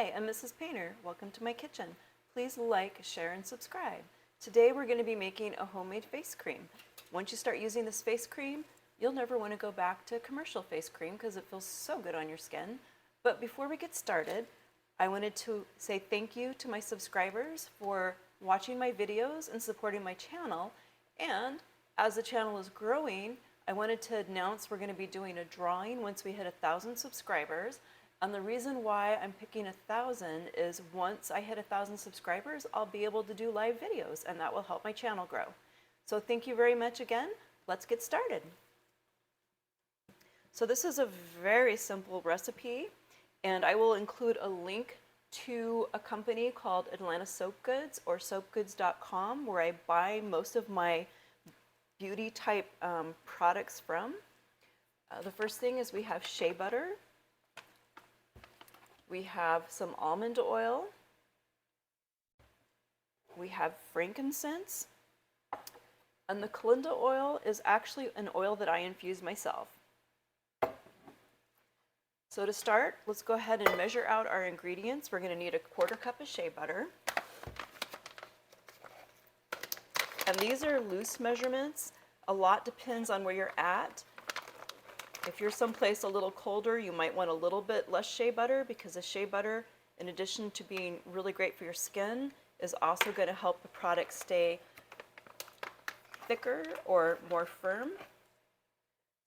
Hi, I'm Mrs. Painter. Welcome to my kitchen. Please like, share, and subscribe. Today we're going to be making a homemade face cream. Once you start using this face cream, you'll never want to go back to commercial face cream because it feels so good on your skin. But before we get started, I wanted to say thank you to my subscribers for watching my videos and supporting my channel. And as the channel is growing, I wanted to announce we're going to be doing a drawing once we hit 1,000 subscribers. And the reason why I'm picking 1,000 is once I hit 1,000 subscribers, I'll be able to do live videos, and that will help my channel grow. So thank you very much again. Let's get started. So this is a very simple recipe, and I will include a link to a company called Atlanta Soap Goods or soapgoods.com where I buy most of my beauty type products from. The first thing is we have shea butter. We have some almond oil. We have frankincense. And the calendula oil is actually an oil that I infuse myself. So to start, let's go ahead and measure out our ingredients. We're going to need 1/4 cup of shea butter. And these are loose measurements. A lot depends on where you're at. If you're someplace a little colder, you might want a little bit less shea butter because the shea butter, in addition to being really great for your skin, is also going to help the product stay thicker or more firm.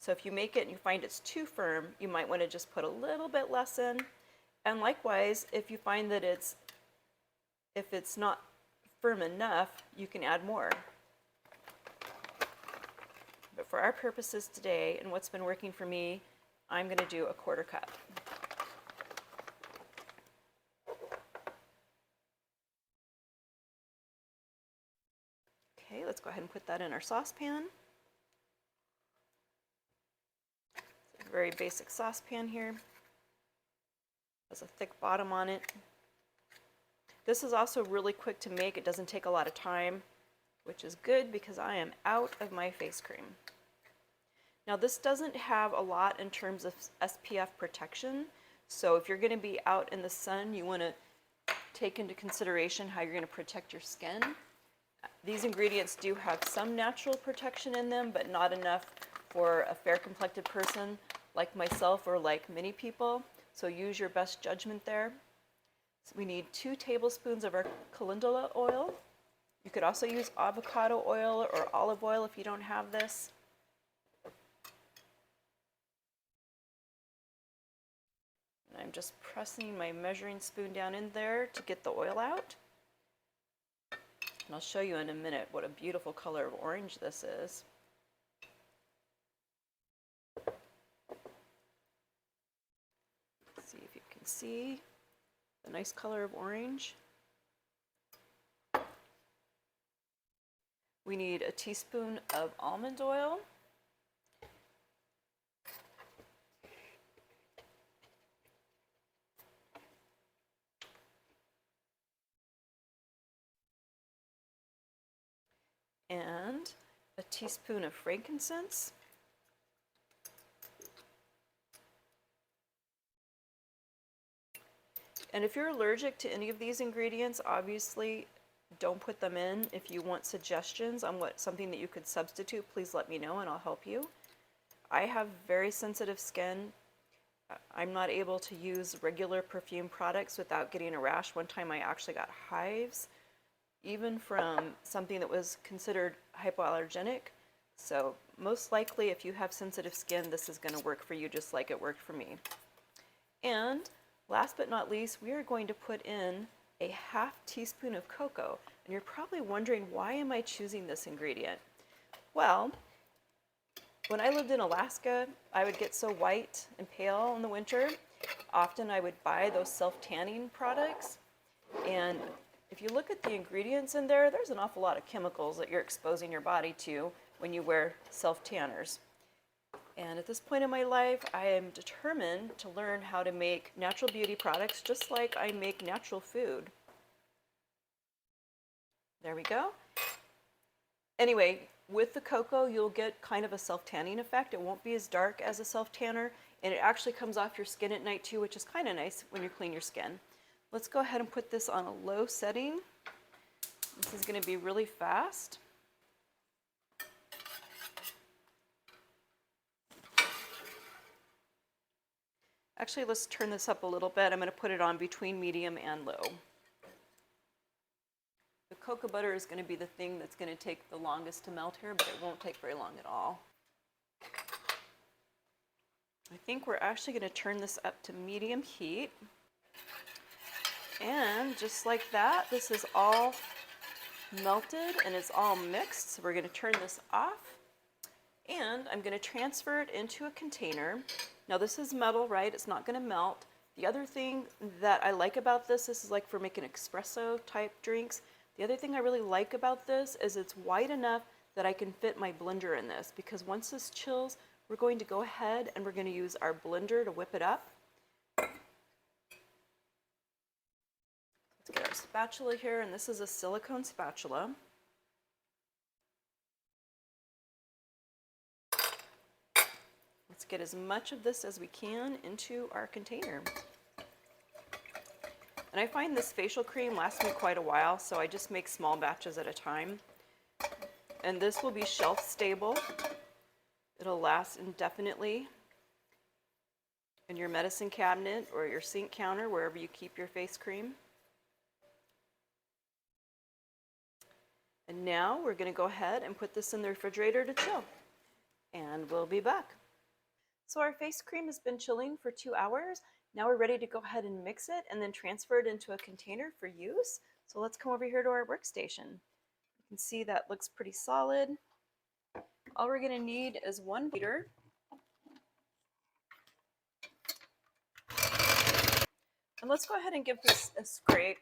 So if you make it and you find it's too firm, you might want to just put a little bit less in. And likewise, if you find that if it's not firm enough, you can add more. But for our purposes today and what's been working for me, I'm going to do 1/4 cup. Okay, let's go ahead and put that in our saucepan. It's a very basic saucepan here. Has a thick bottom on it. This is also really quick to make. It doesn't take a lot of time, which is good because I am out of my face cream. Now this doesn't have a lot in terms of SPF protection, so if you're going to be out in the sun, you want to take into consideration how you're going to protect your skin. These ingredients do have some natural protection in them, but not enough for a fair-complected person like myself or like many people, so use your best judgment there. So we need 2 tablespoons of our calendula oil. You could also use avocado oil or olive oil if you don't have this. And I'm just pressing my measuring spoon down in there to get the oil out. And I'll show you in a minute what a beautiful color of orange this is. Let's see if you can see the nice color of orange. We need a teaspoon of almond oil. And a teaspoon of frankincense. And if you're allergic to any of these ingredients, obviously don't put them in. If you want suggestions on something that you could substitute, please let me know and I'll help you. I have very sensitive skin. I'm not able to use regular perfume products without getting a rash. One time I actually got hives, even from something that was considered hypoallergenic. So most likely if you have sensitive skin, this is going to work for you just like it worked for me. And last but not least, we are going to put in a 1/2 teaspoon of cocoa. And you're probably wondering, why am I choosing this ingredient? Well, when I lived in Alaska, I would get so white and pale in the winter. Often I would buy those self-tanning products. And if you look at the ingredients in there, there's an awful lot of chemicals that you're exposing your body to when you wear self-tanners. And at this point in my life, I am determined to learn how to make natural beauty products just like I make natural food. There we go. Anyway, with the cocoa, you'll get kind of a self-tanning effect. It won't be as dark as a self-tanner, and it actually comes off your skin at night too, which is kind of nice when you clean your skin. Let's go ahead and put this on a low setting. This is going to be really fast. Actually, let's turn this up a little bit. I'm going to put it on between medium and low. The cocoa butter is going to be the thing that's going to take the longest to melt here, but it won't take very long at all. I think we're actually going to turn this up to medium heat. And just like that, this is all melted and it's all mixed. So we're going to turn this off. And I'm going to transfer it into a container. Now this is metal, right? It's not going to melt. The other thing that I like about this is like for making espresso type drinks. The other thing I really like about this is it's wide enough that I can fit my blender in this, because once this chills, we're going to go ahead and we're going to use our blender to whip it up. Let's get our spatula here, and this is a silicone spatula. Let's get as much of this as we can into our container. And I find this facial cream lasts me quite a while, so I just make small batches at a time. And this will be shelf stable. It'll last indefinitely in your medicine cabinet or your sink counter, wherever you keep your face cream. And now we're going to go ahead and put this in the refrigerator to chill. And we'll be back. So our face cream has been chilling for 2 hours. Now we're ready to go ahead and mix it and then transfer it into a container for use. So let's come over here to our workstation. You can see that looks pretty solid. All we're going to need is 1 beater. And let's go ahead and give this a scrape.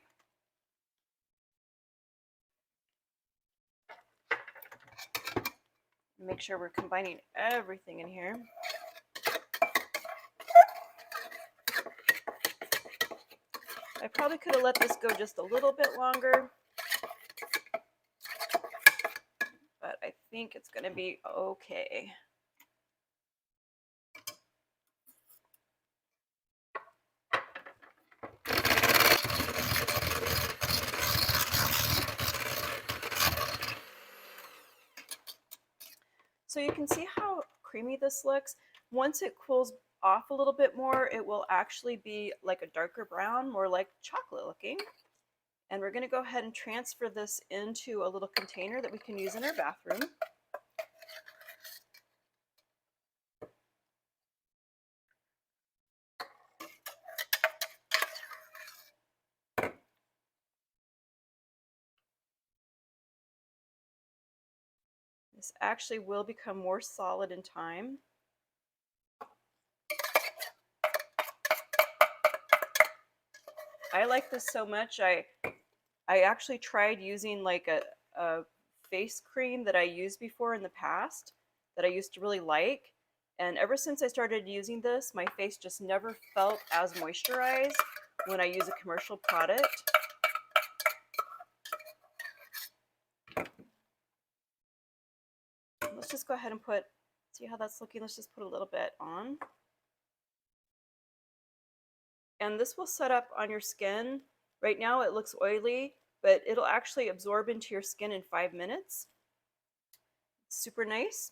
Make sure we're combining everything in here. I probably could have let this go just a little bit longer, but I think it's going to be okay. So you can see how creamy this looks. Once it cools off a little bit more, it will actually be like a darker brown, more like chocolate looking. And we're going to go ahead and transfer this into a little container that we can use in our bathroom. This actually will become more solid in time. I like this so much. I actually tried using like a face cream that I used before in the past that I used to really like. And ever since I started using this, my face just never felt as moisturized when I use a commercial product. Let's just go ahead and see how that's looking. Let's just put a little bit on. And this will set up on your skin. Right now it looks oily, but it'll actually absorb into your skin in 5 minutes. Super nice.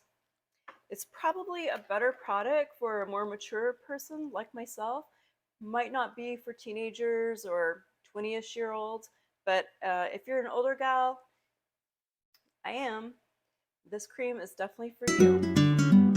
It's probably a better product for a more mature person like myself. Might not be for teenagers or 20-ish-year-olds, but if you're an older gal, I am, this cream is definitely for you.